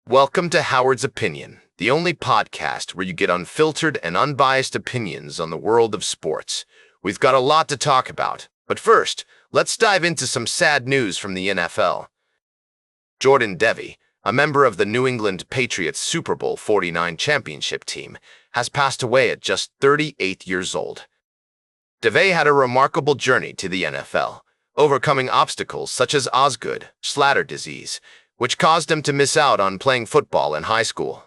Welcome to Howard's Opinion, the only podcast where you get unfiltered and unbiased opinions on the world of sports. We've got a lot to talk about, but first, let's dive into some sad news from the NFL. Jordan Devey, a member of the New England Patriots Super Bowl 49 championship team, has passed away at just 38 years old. Devey had a remarkable journey to the NFL, overcoming obstacles such as Osgood, Schlatter disease, which caused him to miss out on playing football in high school.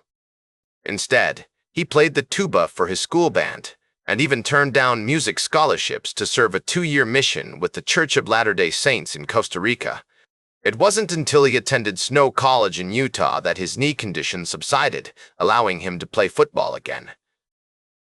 Instead, he played the tuba for his school band and even turned down music scholarships to serve a 2-year mission with the Church of Latter-day Saints in Costa Rica. It wasn't until he attended Snow College in Utah that his knee condition subsided, allowing him to play football again.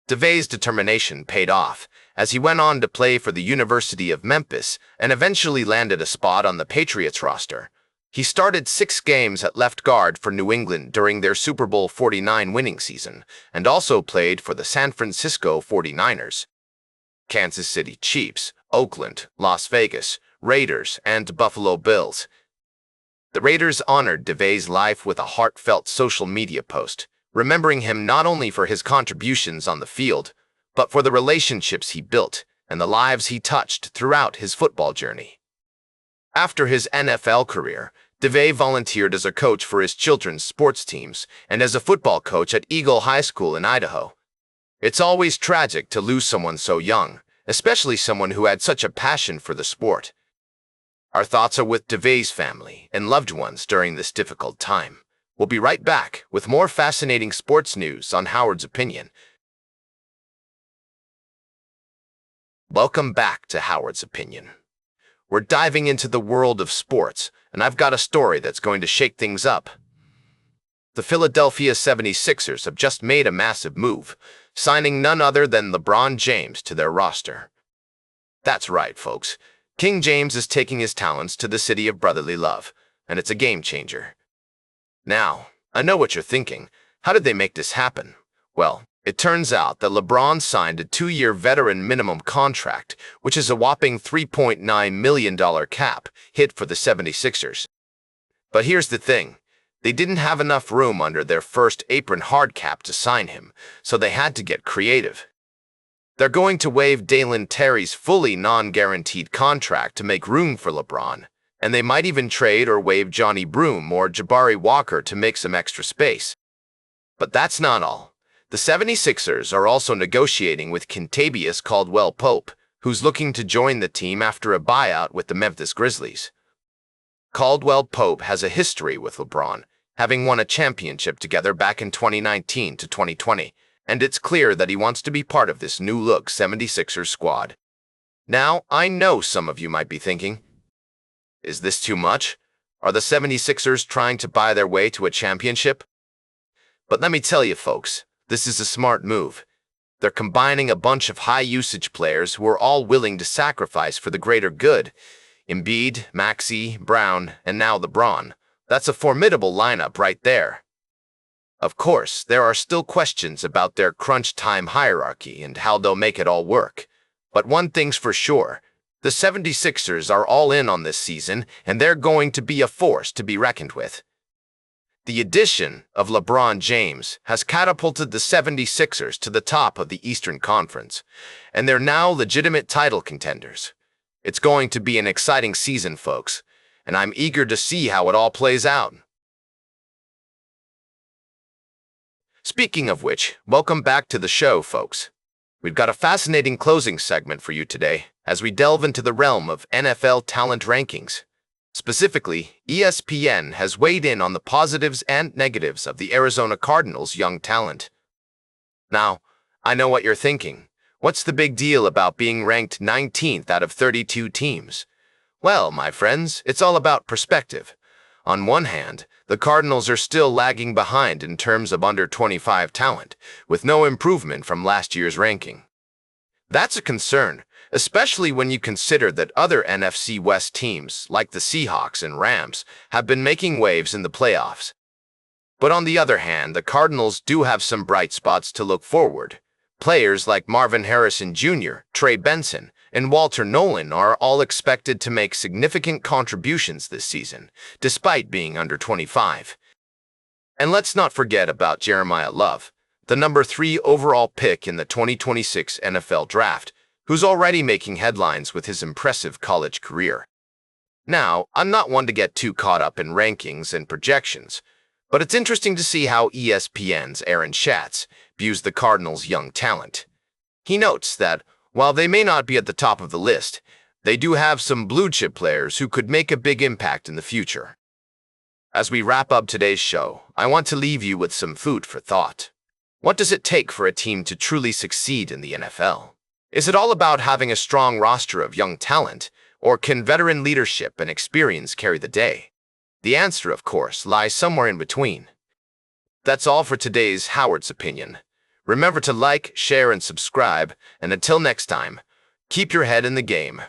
Devey's determination paid off, as he went on to play for the University of Memphis and eventually landed a spot on the Patriots roster. He started 6 games at left guard for New England during their Super Bowl 49 winning season, and also played for the San Francisco 49ers, Kansas City Chiefs, Oakland, Las Vegas, Raiders, and Buffalo Bills. The Raiders honored Devey's life with a heartfelt social media post, remembering him not only for his contributions on the field, but for the relationships he built and the lives he touched throughout his football journey. After his NFL career, Devey volunteered as a coach for his children's sports teams and as a football coach at Eagle High School in Idaho. It's always tragic to lose someone so young, especially someone who had such a passion for the sport. Our thoughts are with Devey's family and loved ones during this difficult time. We'll be right back with more fascinating sports news on Howard's Opinion. Welcome back to Howard's Opinion. We're diving into the world of sports, and I've got a story that's going to shake things up. The Philadelphia 76ers have just made a massive move, signing none other than LeBron James to their roster. That's right, folks. King James is taking his talents to the city of brotherly love, and it's a game changer. Now, I know what you're thinking. How did they make this happen? Well, it turns out that LeBron signed a 2-year veteran minimum contract, which is a whopping $3.9 million cap hit for the 76ers. But here's the thing. They didn't have enough room under their first apron hard cap to sign him, so they had to get creative. They're going to waive Dalen Terry's fully non-guaranteed contract to make room for LeBron, and they might even trade or waive Johnny Broome or Jabari Walker to make some extra space. But that's not all. The 76ers are also negotiating with Kentavious Caldwell-Pope, who's looking to join the team after a buyout with the Memphis Grizzlies. Caldwell-Pope has a history with LeBron, having won a championship together back in 2019 to 2020, and it's clear that he wants to be part of this new-look 76ers squad. Now, I know some of you might be thinking, is this too much? Are the 76ers trying to buy their way to a championship? But let me tell you, folks, this is a smart move. They're combining a bunch of high-usage players who are all willing to sacrifice for the greater good. Embiid, Maxey, Brown, and now LeBron. That's a formidable lineup right there. Of course, there are still questions about their crunch time hierarchy and how they'll make it all work. But one thing's for sure, the 76ers are all in on this season, and they're going to be a force to be reckoned with. The addition of LeBron James has catapulted the 76ers to the top of the Eastern Conference, and they're now legitimate title contenders. It's going to be an exciting season, folks, and I'm eager to see how it all plays out. Speaking of which, welcome back to the show, folks. We've got a fascinating closing segment for you today as we delve into the realm of NFL talent rankings. Specifically, ESPN has weighed in on the positives and negatives of the Arizona Cardinals' young talent. Now, I know what you're thinking. What's the big deal about being ranked 19th out of 32 teams? Well, my friends, it's all about perspective. On one hand, the Cardinals are still lagging behind in terms of under 25 talent, with no improvement from last year's ranking. That's a concern, especially when you consider that other NFC West teams, like the Seahawks and Rams, have been making waves in the playoffs. But on the other hand, the Cardinals do have some bright spots to look forward. Players like Marvin Harrison Jr., Trey Benson, and Walter Nolan are all expected to make significant contributions this season, despite being under 25. And let's not forget about Jeremiah Love, the number 3 overall pick in the 2026 NFL Draft, who's already making headlines with his impressive college career. Now, I'm not one to get too caught up in rankings and projections, but it's interesting to see how ESPN's Aaron Schatz views the Cardinals' young talent. He notes that, while they may not be at the top of the list, they do have some blue-chip players who could make a big impact in the future. As we wrap up today's show, I want to leave you with some food for thought. What does it take for a team to truly succeed in the NFL? Is it all about having a strong roster of young talent, or can veteran leadership and experience carry the day? The answer, of course, lies somewhere in between. That's all for today's Howard's Opinion. Remember to like, share, and subscribe, and until next time, keep your head in the game.